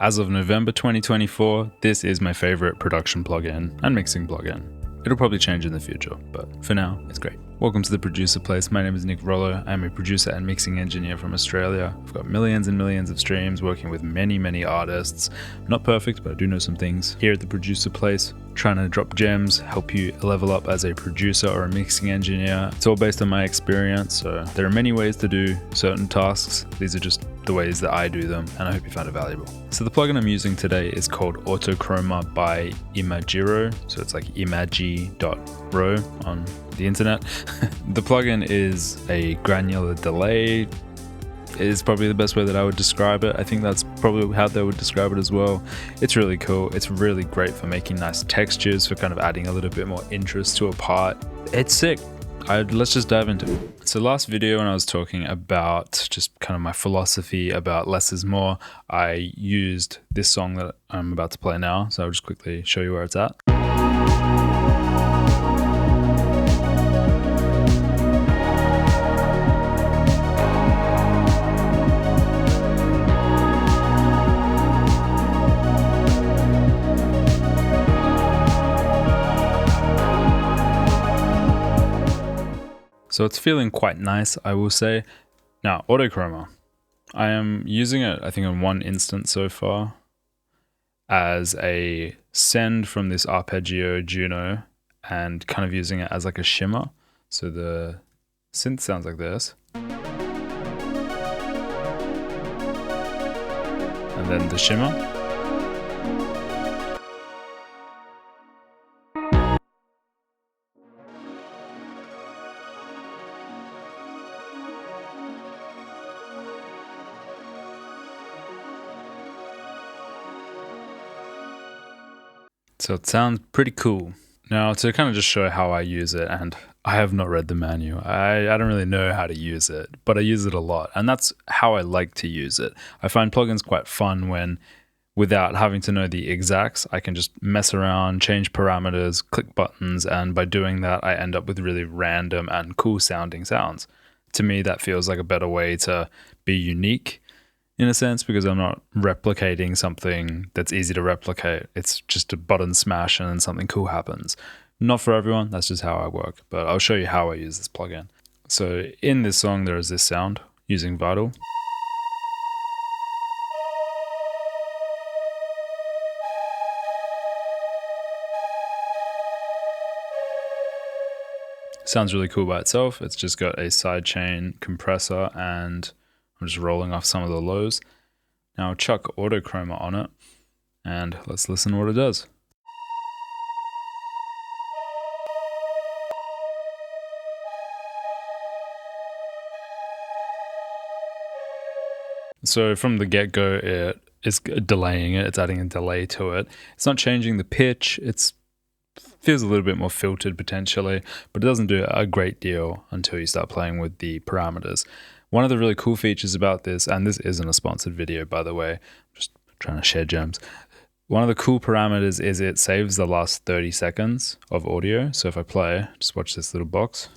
As of November 2024, this is my favorite production plugin and mixing plugin. It'll probably change in the future, but for now, it's great. Welcome to the Producer Place. My name is Nick Rollo. I'm a producer and mixing engineer from Australia. I've got millions and millions of streams working with many artists. I'm not perfect, but I do know some things. Here at the Producer Place, trying to drop gems, help you level up as a producer or a mixing engineer. It's all based on my experience, so there are many ways to do certain tasks. These are just the ways that I do them, and I hope you found it valuable. So the plugin I'm using today is called Autochroma by imagi.ro. So it's like imagi.ro on the internet. The plugin is a granular delay. Is probably the best way that I would describe it. I think that's probably how they would describe it as well. It's really cool. It's really great for making nice textures, for kind of adding a little bit more interest to a part. It's sick. Let's just dive into it. So last video when I was talking about just kind of my philosophy about less is more, I used this song that I'm about to play now. So I'll just quickly show you where it's at. So it's feeling quite nice, I will say. Now, autochroma. I am using it, I think, in one instance so far as a send from this arpeggio Juno and kind of using it as like a shimmer. So the synth sounds like this. And then the shimmer. So it sounds pretty cool. Now, to kind of just show how I use it, and I have not read the manual. I don't really know how to use it, but I use it a lot, and that's how I like to use it. I find plugins quite fun when, without having to know the exacts, I can just mess around, change parameters, click buttons, and by doing that, I end up with really random and cool sounding sounds. To me, that feels like a better way to be unique, in a sense, because I'm not replicating something that's easy to replicate. It's just a button smash and then something cool happens. Not for everyone, that's just how I work, but I'll show you how I use this plugin. So in this song, there is this sound using Vital. Sounds really cool by itself. It's just got a sidechain compressor and I'm just rolling off some of the lows. Now I'll chuck autochroma on it and let's listen to what it does. So from the get-go, it is delaying it. It's adding a delay to it. It's not changing the pitch. It feels a little bit more filtered potentially, but it doesn't do a great deal until you start playing with the parameters. One of the really cool features about this, and this isn't a sponsored video, by the way, I'm just trying to share gems. One of the cool parameters is it saves the last 30 seconds of audio. So if I play, just watch this little box.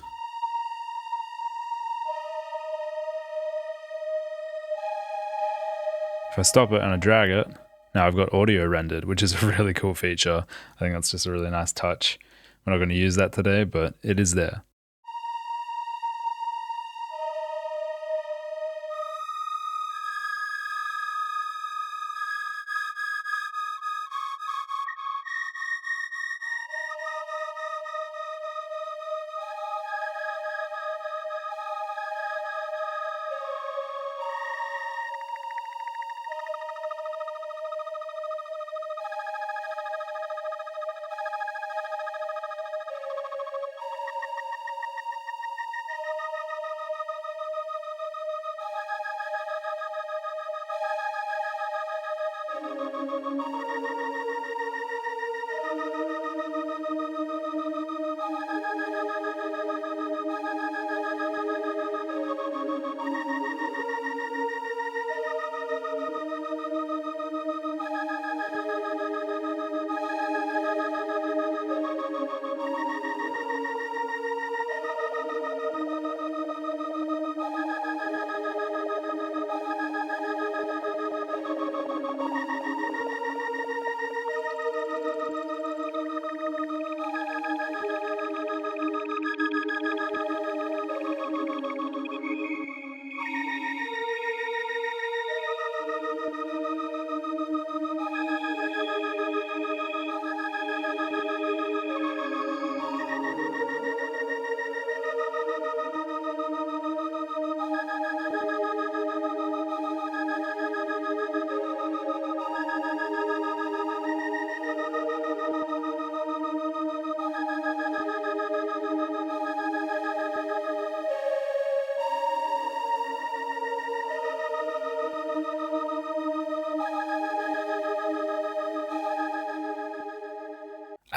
If I stop it and I drag it, now I've got audio rendered, which is a really cool feature. I think that's just a really nice touch. We're not going to use that today, but it is there.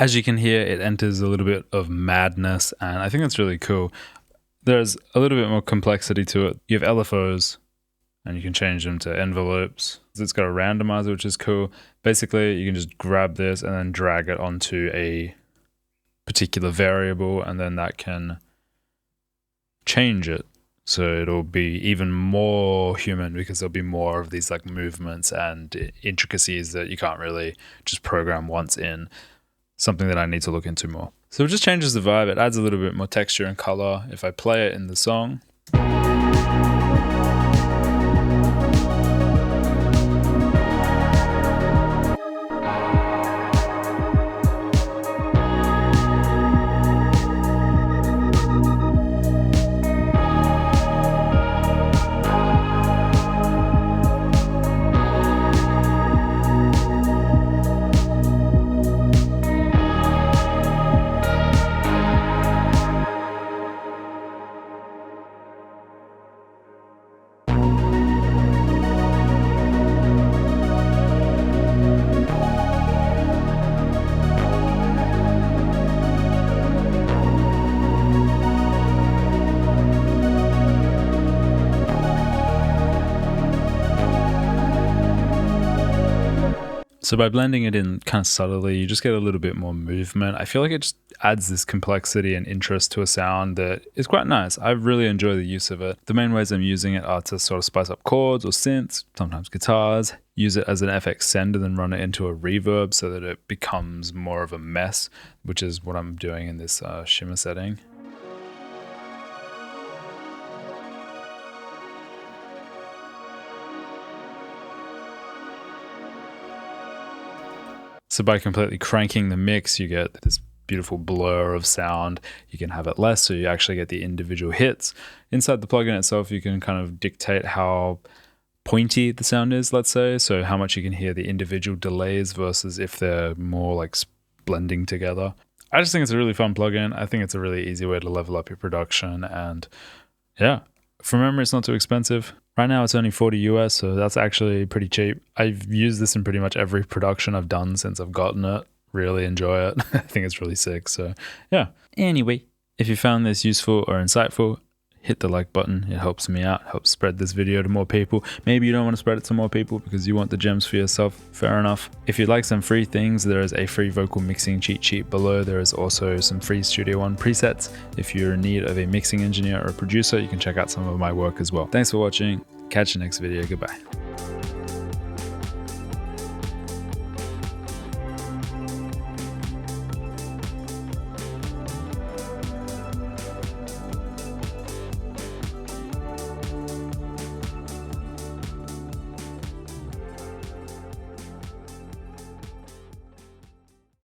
As you can hear, it enters a little bit of madness, and I think that's really cool. There's a little bit more complexity to it. You have LFOs, and you can change them to envelopes. It's got a randomizer, which is cool. Basically, you can just grab this and then drag it onto a particular variable, and then that can change it. So it'll be even more human because there'll be more of these like movements and intricacies that you can't really just program once in. Something that I need to look into more. So it just changes the vibe. It adds a little bit more texture and color. If I play it in the song, so by blending it in kind of subtly, you just get a little bit more movement. I feel like it just adds this complexity and interest to a sound that is quite nice. I really enjoy the use of it. The main ways I'm using it are to sort of spice up chords or synths, sometimes guitars, use it as an FX send and then run it into a reverb so that it becomes more of a mess, which is what I'm doing in this shimmer setting. So by completely cranking the mix, you get this beautiful blur of sound. You can have it less, so you actually get the individual hits. Inside the plugin itself, you can kind of dictate how pointy the sound is, let's say, so how much you can hear the individual delays versus if they're more like blending together. I just think it's a really fun plugin. I think it's a really easy way to level up your production, and yeah, from memory, it's not too expensive. Right now it's only 40 US, so that's actually pretty cheap. I've used this in pretty much every production I've done since I've gotten it. Really enjoy it. I think it's really sick, so yeah. Anyway, if you found this useful or insightful, hit the like button. It helps me out, helps spread this video to more people. Maybe you don't want to spread it to more people because you want the gems for yourself. Fair enough. If you'd like some free things, there is a free vocal mixing cheat sheet below. There is also some free Studio One presets. If you're in need of a mixing engineer or a producer, you can check out some of my work as well. Thanks for watching. Catch you next video. Goodbye.